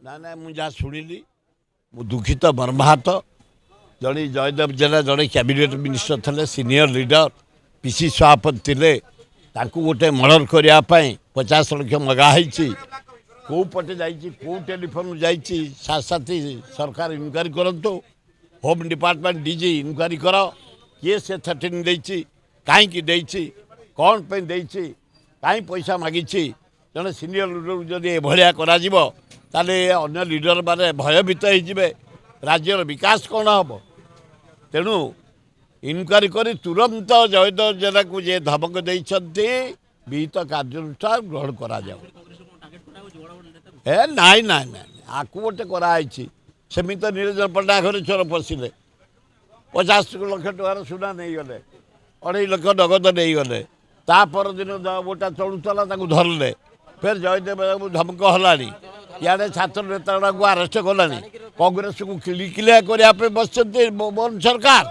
ନା ନା ମୁଁ ଯାହା ଶୁଣିଲି ମୁଁ ଦୁଃଖିତ ମର୍ମାହତ। ଜଣେ ଜୟଦେବ ଜେନା ଜଣେ କ୍ୟାବିନେଟ୍ ମିନିଷ୍ଟର ଥିଲେ, ସିନିୟର ଲିଡର ପିସି ସଭାପତି ଥିଲେ। ତାଙ୍କୁ ଗୋଟେ ମର୍ଡର କରିବା ପାଇଁ 50 ଲକ୍ଷ ମଗା ହେଇଛି। କେଉଁ ପଟେ ଯାଇଛି, କେଉଁ ଟେଲିଫୋନ୍ ଯାଇଛି, ସାଥି ସରକାର ଇନକ୍ୱାରି କରନ୍ତୁ। ହୋମ୍ ଡିପାର୍ଟମେଣ୍ଟ ଡିଜି ଇନକ୍ୱାରି କର। କିଏ ସେ 13 ଦେଇଛି, କାହିଁକି ଦେଇଛି, କ'ଣ ପାଇଁ ଦେଇଛି, କାହିଁ ପଇସା ମାଗିଛି। ଜଣେ ସିନିୟର ଲିଡରକୁ ଯଦି ଏଭଳିଆ କରାଯିବ ତାହେଲେ ଅନ୍ୟ ଲିଡର ମାନେ ଭୟଭୀତ ହେଇଯିବେ। ରାଜ୍ୟର ବିକାଶ କ'ଣ ହେବ? ତେଣୁ ଇନକ୍ୱାରି କରି ତୁରନ୍ତ ଜୟଦେବ ଜେନାକୁ ଯିଏ ଧମକ ଦେଇଛନ୍ତି ବିହିତ କାର୍ଯ୍ୟାନୁଷ୍ଠାନ ଗ୍ରହଣ କରାଯାଉ। ନାଇଁ ନାଇଁ ନାଇଁ, ଆକୁ ଗୋଟେ କରାହେଇଛି। ସେମିତି ତ ନିରଞ୍ଜନ ପଣ୍ଡା ଘରେ ଚୋର ପଶିଲେ, 50 ଲକ୍ଷ ଟଙ୍କାର ସୁନା ନେଇଗଲେ, 2.5 ଲକ୍ଷ ନଗଦ ନେଇଗଲେ। ତା ପରଦିନ ଗୋଟା ଚଳୁଥିଲା ତାକୁ ଧରିଲେ, ଫେର ଜୟଦେବ ଧମକ ହେଲାଣି। ଇଆଡ଼େ ଛାତ୍ର ନେତା ଗୁଡ଼ାକୁ ଆରେଷ୍ଟ କଲାଣି। କଂଗ୍ରେସକୁ କିଲିକିଲିଆ କରିବା ପାଇଁ ବସିଛନ୍ତି ମୋହନ ସରକାର।